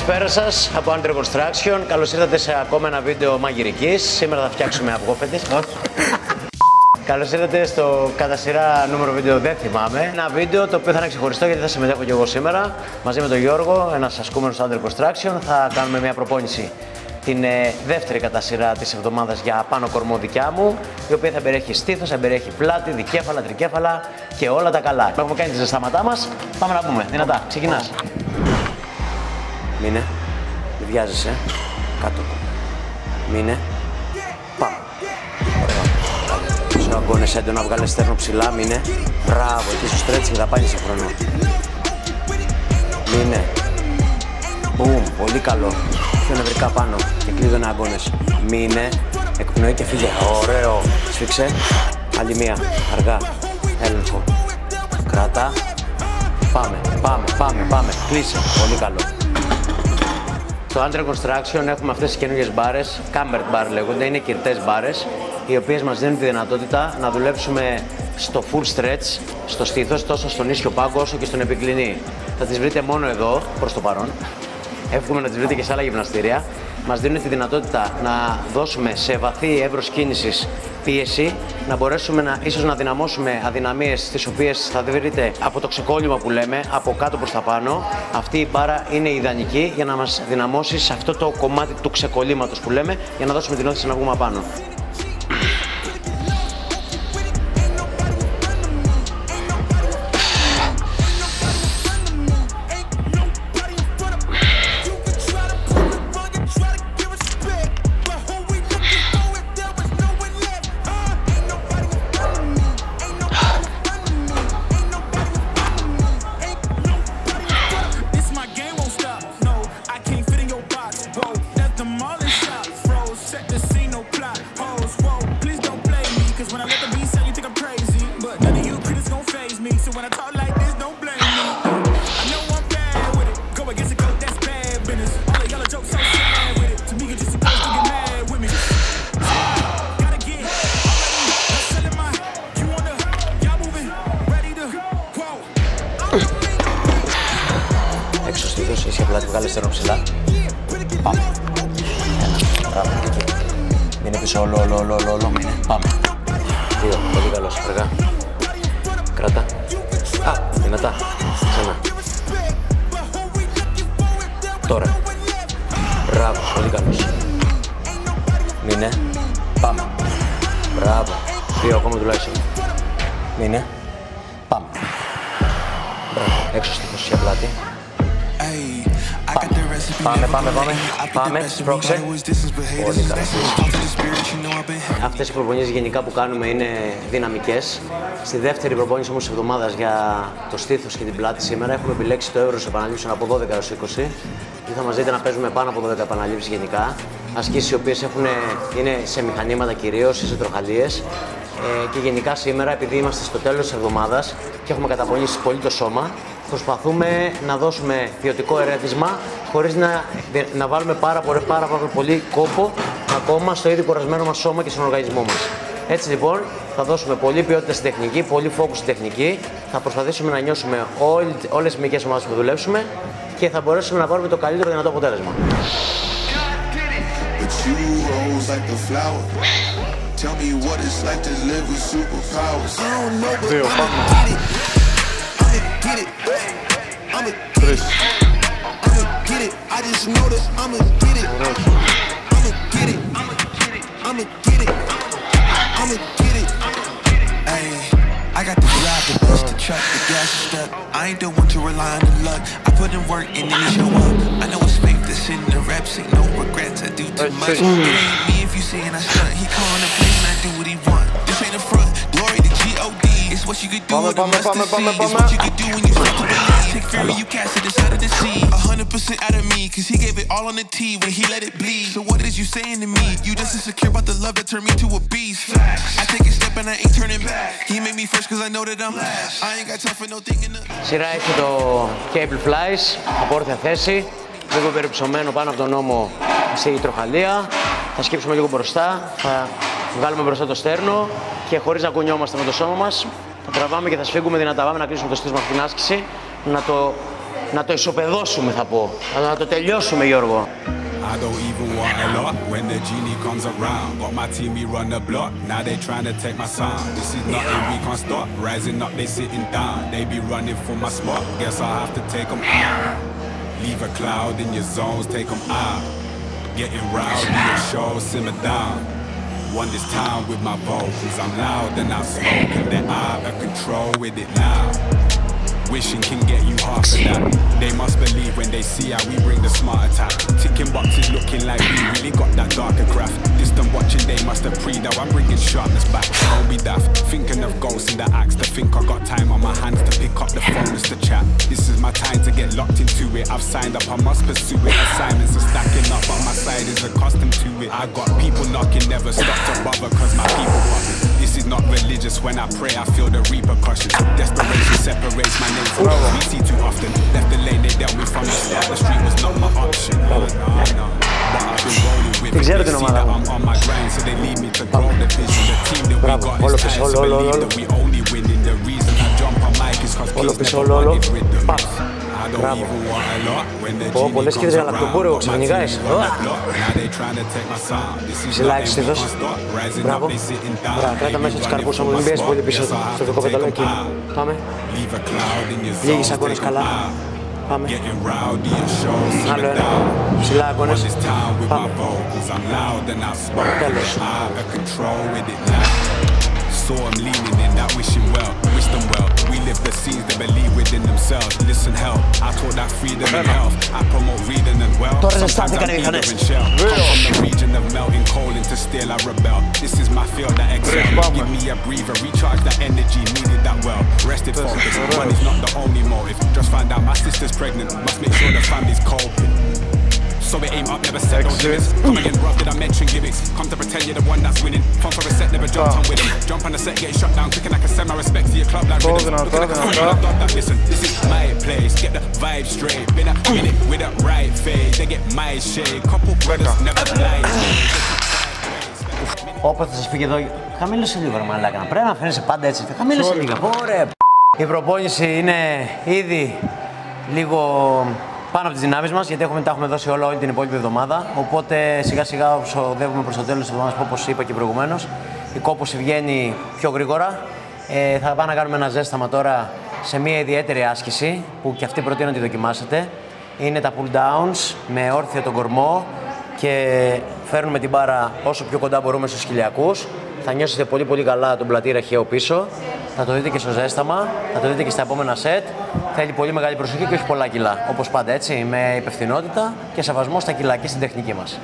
Καλησπέρα σας από Under Construction. Καλώς ήρθατε σε ακόμα ένα βίντεο μαγειρικής. Σήμερα θα φτιάξουμε αυγόφετες. Καλώς ήρθατε στο κατά σειρά νούμερο βίντεο, δεν θυμάμαι. Ένα βίντεο το οποίο θα είναι ξεχωριστό γιατί θα συμμετέχω και εγώ σήμερα μαζί με τον Γιώργο, ένας ασκούμενος Under Construction. Θα κάνουμε μια προπόνηση την δεύτερη κατά σειρά της εβδομάδας για πάνω κορμό δικιά μου, η οποία θα περιέχει στήθος, θα περιέχει πλάτη, δικέφαλα, τρικέφαλα και όλα τα καλά. Έχουμε κάνει τη ζεστάματά μας. Πάμε να πούμε. Δυνατά. Ξεκινάς. Μείνε. Μη βιάζεσαι. Κάτω. Μείνε. Πάμε. Ωραία. Σε αγκώνες έντονα, βγάλε στέρνο ψηλά. Μείνε. Μπράβο. Εκεί στο stretching θα πάει σε χρόνο. Μείνε. Μπουμ. Πολύ καλό. Πιο νευρικά πάνω. Και κλείδωνε αγκώνες. Μείνε. Εκπνοή και φύγε. Ωραίο. Σφίξε. Άλλη μία. Αργά. Έλεγχο. Κράτα. Πάμε. Κλείσε. Πολύ καλό. Στο Under Construction έχουμε αυτές τις καινούργιες μπάρες, Cambered Bar λέγονται, είναι κυρτές μπάρες, οι οποίες μας δίνουν τη δυνατότητα να δουλέψουμε στο full stretch, στο στήθος, τόσο στον ίσιο πάγκο όσο και στον επικλινή. Θα τις βρείτε μόνο εδώ, προς το παρόν. Εύχομαι να τις βρείτε και σε άλλα γυμναστήρια. Μας δίνουν τη δυνατότητα να δώσουμε σε βαθύ εύρος κίνησης πίεση, να μπορέσουμε ίσως να δυναμώσουμε αδυναμίες τις οποίες θα βρείτε από το ξεκόλλημα που λέμε, από κάτω προς τα πάνω. Αυτή η μπάρα είναι ιδανική για να μας δυναμώσει σε αυτό το κομμάτι του ξεκολλήματος που λέμε, για να δώσουμε την όθηση να βγούμε απάνω. Έξω στήθος, εσύ απλά τη βγάλεις στέρνο ψηλά. Πάμε. Μπράβο, εκεί. Μείνε πίσω, όλο, μείνε. Πάμε. 2, πολύ καλός, αργά. Κράτα. Δυνατά. Ξανά. Τώρα. Μπράβο, πολύ καλός. Μείνε. Πάμε. Μπράβο. 2 ακόμα τουλάχιστον. Μείνε. Πάμε. Μπράβο. Έξω στήθος, εσύ πλάτη. Πάμε, σπρώξε. Πολύ καλά. Αυτές οι προπονήσεις γενικά που κάνουμε είναι δυναμικές. Στη δεύτερη προπόνηση όμως της εβδομάδας για το στήθος και την πλάτη σήμερα έχουμε επιλέξει το εύρος επαναλήψεων από 12 έως 20. Και θα μας δείτε να παίζουμε πάνω από 12 επαναλήψεις γενικά. Ασκήσεις οι οποίες είναι σε μηχανήματα κυρίως ή σε τροχαλίες. Και γενικά σήμερα, επειδή είμαστε στο τέλος της εβδομάδας και έχουμε καταπονήσει πολύ το σώμα, προσπαθούμε να δώσουμε ποιοτικό ερέθισμα χωρίς να βάλουμε πάρα πολύ κόπο ακόμα στο ήδη κουρασμένο μας σώμα και στον οργανισμό μας. Έτσι λοιπόν θα δώσουμε πολύ ποιότητα στην τεχνική, πολύ focus στην τεχνική, θα προσπαθήσουμε να νιώσουμε όλες τις μυϊκές ομάδες που θα δουλέψουμε και θα μπορέσουμε να πάρουμε το καλύτερο δυνατό αποτέλεσμα. Tell me what it's like to live with superpowers. I don't know, but I'ma get it. I'ma get it. I just know that I'ma get it. I'ma get it. Ay, I got the drive, the bus, the truck, the gas is stuck. I ain't the one to rely on the luck. I put in work and then it show up. I know it's fake, this in the reps, ain't no regrets. I do too much. It ain't me if you saying I stunt. He calling the place and I do what he want. This ain't a front. Glory to G.O.D. It's what you could do with the mustard seed. It's what you could do when you start to believe. Take fear when you cast it inside of the sea. 100% out of me, cause he gave it all on the tee when he let it bleed. So what is you saying to me? You just insecure about the love that turned me to a beast. I take a step and I ain't turning back. He made me first cause I know that I'm last. I ain't got time for no thinking. Σειρά έχει το cable flies από όρθια θέση. Λίγο περιψωμένο πάνω από τον ώμο στη τροχαλία. Θα σκύψουμε λίγο μπροστά, θα βγάλουμε μπροστά το στέρνο και χωρίς να κουνιόμαστε με το σώμα μας, θα τραβάμε και θα σφίγγουμε δυνατά. Πάμε να κλείσουμε το στήθος μας από την άσκηση, να το να το ισοπεδώσουμε, θα πω. Να το τελειώσουμε, Γιώργο. I don't even want a lot when the genie comes around. Got my team, we run the block. Now they trying to take my sound. This is nothing we can't stop. Rising up, they sitting down. They be running for my spot. Guess I'll have to take them out. Leave a cloud in your zones, take them out. Getting rowdy and show, simmer down. Won this town with my vocals. I'm loud and I'm smoking. They're out of control with it now. Wishing can get you half of that. They must believe when they see how we bring the smart attack. Ticking boxes looking like we really got that darker craft. Distant watching they must have pre that I'm bringing sharpness back. Don't be daft. Thinking of ghosts in the axe to think I got time on my hands to pick up the phone just to chat. This is my time to get locked into it. I've signed up, I must pursue it. Assignments are stacking up, but my side is accustomed to it. I got people knocking, never stop to bother cause my people want it. This is not religious. When I pray I feel the repercussions. Desperation separates my name from those we see too often. Left the lane they dealt with from the start. The street was not my option. No. But I've been rolling with it. They see that I'm on my grind, so they lead me to grow the vision. The team that we got is tight, so believe that we only winning. The reason I jump on mic is cause peace never wanted rhythm. I don't even want a lot when the genie comes around. Got my team, we run the block. Now they trying to take my sound. This is nothing we can't stop. Rising up, they sitting down. Κράτα μέσα τους καρπούς όμως, μην πιέσεις πολύ πίσω στο δεκόπεδο εκεί. Πάμε. Λίγες αγώνες καλά. Πάμε. Άλλο ένα. Ψηλά αγώνες. Πάμε. Τέλος. So I'm leaning in that wishing well, wish them well. We live the scenes they believe within themselves. Listen, hell, I taught that freedom and health. I promote reading and wealth. Sometimes I'm eager and shell. Come from the region of melting coal into steel, I rebel. This is my field, I excel. Give me a breather, recharge that energy, needed that well. Rested focus, money's not the only motive. Just find out my sister's pregnant, must make sure the family's coping. So we aim up, never set no limits. Come again, rough, did I mention gimmicks? Come to pretend you're the one that's winning. Fun for a set, never jumped on with him. Jump on the set, get shut down, quick and I can send my respect to your club like rhythm. Looking like a fool, I thought that, listen, this is my place. Get the vibe straight, been a minute with a right fade. They get my shade, couple brothers never lied. Όποτε θα σας φύγει εδώ, χαμήλωσε λίγο ρε μαλάκα, πρέπει να φαίνεσαι πάντα έτσι. Χαμήλωσε λίγο, ωραία. Η προπόνηση είναι ήδη λίγο πάνω από τις δυνάμεις μας, γιατί τα έχουμε δώσει όλη την υπόλοιπη εβδομάδα. Οπότε σιγά σιγά οδεύουμε προς το τέλος της εβδομάδας, όπως είπα και προηγουμένως. Η κόπωση βγαίνει πιο γρήγορα. Θα πάμε να κάνουμε ένα ζέσταμα τώρα σε μια ιδιαίτερη άσκηση, που και αυτή προτείνω να τη δοκιμάσετε. Είναι τα pull downs με όρθιο τον κορμό και φέρνουμε την μπάρα όσο πιο κοντά μπορούμε στους χιλιακούς. Θα νιώσετε πολύ πολύ καλά τον πλατή ραχαίο πίσω. Θα το δείτε και στο ζέσταμα, θα το δείτε και στα επόμενα σετ. Θέλει πολύ μεγάλη προσοχή και όχι πολλά κιλά. Όπως πάντα, έτσι, με υπευθυνότητα και σεβασμό στα κιλά και στην τεχνική μας.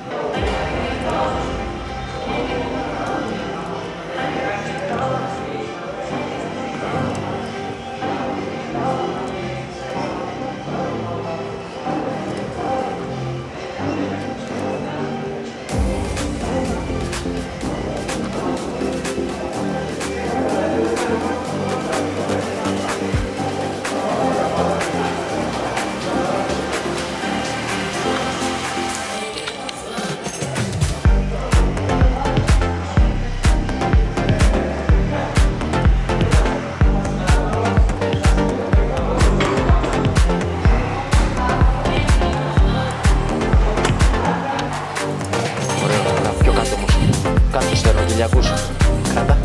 Κράτα.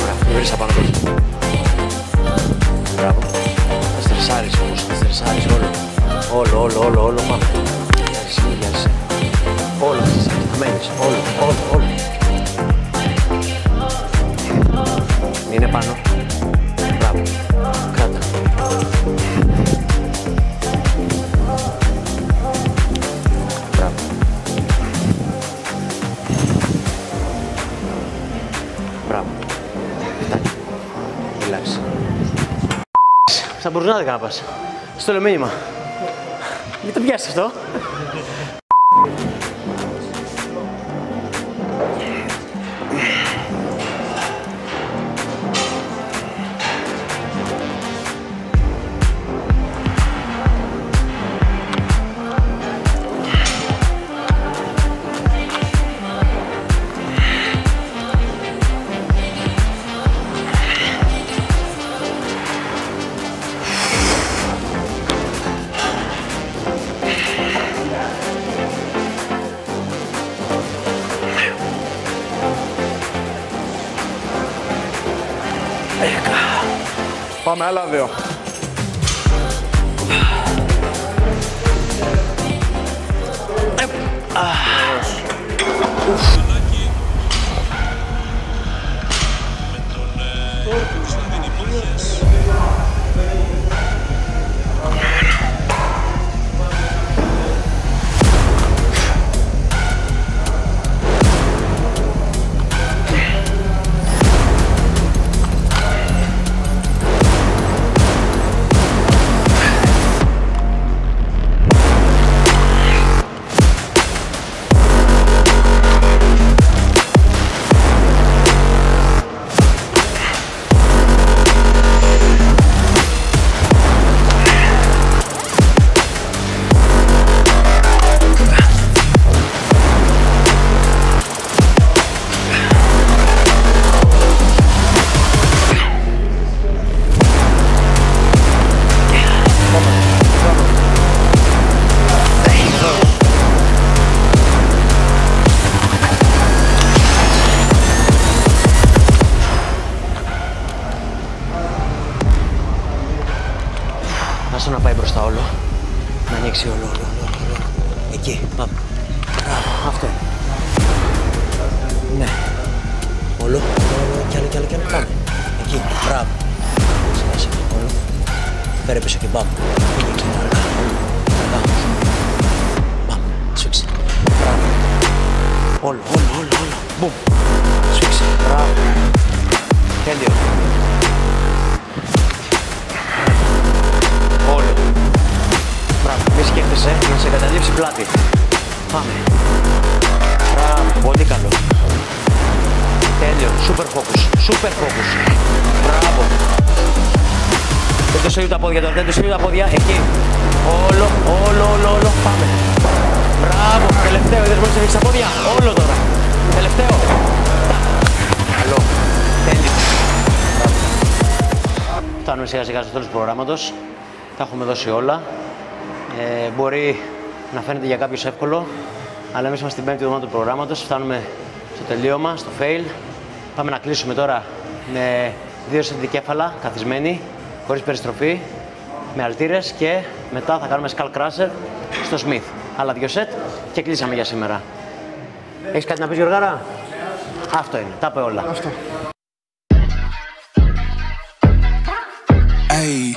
Ωραία, μην βρεις απάνω εδώ. Μπράβο. Θα στρεσάρεις όμως, θα στρεσάρεις όλο. Πάμε. Μοιάζεσαι. Όλο θα μένεις, όλο. Είναι πάνω. Μπράβο. Κράτα. Μπράβο. Μπράβο. Φτάνει. Relax. Στα μπουρζάδικα να πας. Στο λέω μήνυμα. Μην το πιάσεις αυτό. Πάμε, άλλα 2. Άσε να πάει μπροστά όλο. Να ανοίξει όλο. Εκεί, πάμε. Μπράβο, αυτό είναι. Ναι. Όλο, κι άλλο, πάμε. Εκεί, μπράβο. Σιγά, όλο. Φέρε πίσω και πάμε. Πήγε εκεί, αργά. Πάμε, σφίξε. Μπράβο. Όλο. Μπουμ. Σφίξε, μπράβο. Τέλειο. Όλο. Μπράβο, μη σκέφτεσαι να σε καταλήψει πλάτη. Πάμε. Μπράβο, πολύ καλό. Τέλειο, super focus. Μπράβο. Δεν το σέλει τα πόδια τώρα, εκεί. Όλο, πάμε. Μπράβο, τελευταίο, είδες μόλις έφυγες τα πόδια. Όλο τώρα. Τελευταίο. Καλό. Τέλειο. Φτάνουμε σιγά σιγά στο τέλος του προγράμματος. Τα έχουμε δώσει όλα. Μπορεί να φαίνεται για κάποιους εύκολο, αλλά εμείς είμαστε στην 5η εβδομάδα του προγράμματος. Φτάνουμε στο τελείωμα, στο fail. Πάμε να κλείσουμε τώρα με 2 σετ δικέφαλα, καθισμένοι, χωρίς περιστροφή, με αλτήρες και μετά θα κάνουμε skull crusher στο Smith. Άλλα 2 σετ και κλείσαμε για σήμερα. Έχεις κάτι να πεις, Γιωργάρα? Αυτό είναι, τα είπε όλα. Αυτό. Ayy,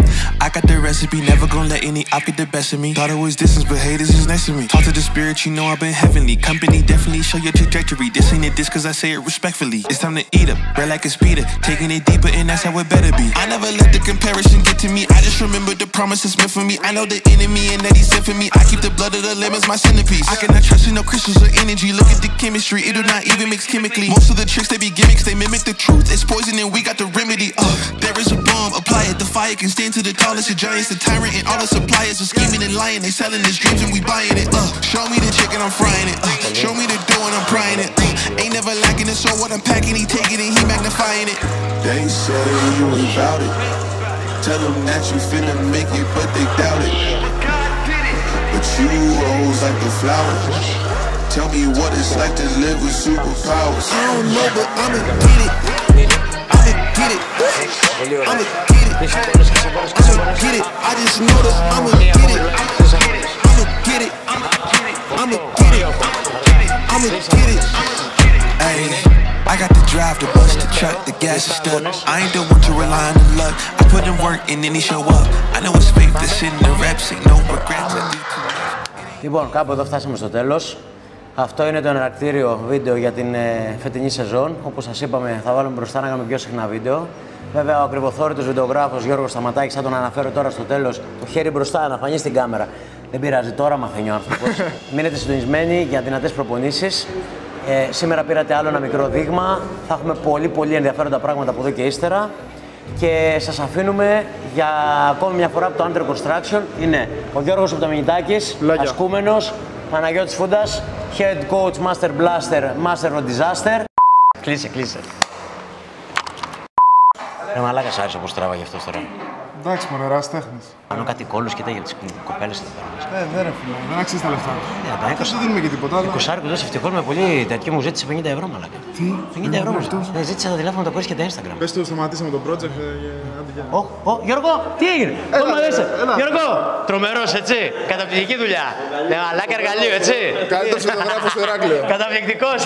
I got the recipe, never gonna let any op get the best of me. Thought it was distance, but haters is next to me. Talk to the spirit, you know I've been heavenly. Company definitely show your trajectory. This ain't a diss cause I say it respectfully. It's time to eat up, bread like a speeder. Taking it deeper and that's how it better be. I never let the comparison get to me. I just remember the promises meant for me. I know the enemy and that he's sent for me. I keep the blood of the lemons my centerpiece. I cannot trust in no crystals or energy. Look at the chemistry, it do not even mix chemically. Most of the tricks they be gimmicks, they mimic the truth. It's poison and we got the remedy. There is a bomb, apply it, the fire can stand to the tallest of giants. The tyrant and all the suppliers are scheming and lying. They selling his dreams and we buying it. Show me the chicken, I'm frying it. Show me the dough and I'm prying it. Ain't never lacking it, so what I'm packing, he taking it, he magnifying it. They said you about it. Tell them that you finna make it, but they doubt it. But you rose like the flowers. Tell me what it's like to live with superpowers. I don't know, but I'ma get it. I'ma get it. I'ma get it. I'ma get it. I just know that I'ma get it. I'ma get it. I'ma get it. I'ma get it. Ayy, I got the drive, the bus, the truck, the gas is stuck. I ain't the one to rely on the luck. I put in work and then he show up. I know it's faith that's in the reps, ain't no regrets. Λοιπόν, κάπου εδώ φτάσαμε στο τέλος. Αυτό είναι το εναρκτήριο βίντεο για την φετινή σεζόν. Όπως σας είπαμε, θα βάλουμε μπροστά να κάνουμε πιο συχνά βίντεο. Βέβαια, ο ακριβοθόρητος βιντεογράφος Γιώργος Σταματάκης, θα τον αναφέρω τώρα στο τέλος, το χέρι μπροστά, να φανεί στην κάμερα. Δεν πειράζει, τώρα μαθαίνει ο άνθρωπος. Μείνετε συντονισμένοι για δυνατές προπονήσεις. Σήμερα πήρατε άλλο ένα μικρό δείγμα. Θα έχουμε πολύ ενδιαφέροντα πράγματα από εδώ και ύστερα. Και σας αφήνουμε για ακόμη μια φορά από το Under Construction. Είναι ο Γιώργος Οπταμινιτάκης, ασκούμενος, Παναγιώτης Φούντας, Head Coach, Master Blaster, Master of Disaster. Κλείσε. Ρε μαλάκα, σ' άρεσε όπως τράβαγε αυτός τώρα. Εντάξει, μωρέ, ερασιτέχνης. Κάνω κάτι κόλλους και τα για τις κοπέλες εδώ πέρα. Δεν ρε φίλε, δεν αξίζει τα λεφτά. Δεν σου δίνουμε και τίποτα. 20 δώσει ευτυχώς με πολύ τέτοιο, μου ζήτησε 50 ευρώ μαλάκα. Τι, 50 ευρώ μου ζήτησε. Ζήτησα τα τηλέφωνα το κορίτσι και τα Instagram. Πες του, σταματήσαμε το project. Γιώργο, τι έγινε, πώς μου αρέσει. Γιώργο, τρομερός έτσι, καταπληκτική δουλειά. Μαλάκα εργαλείο έτσι. Καλύτερος φωτογράφος στο Ηράκλειο. Καταπληκτικός.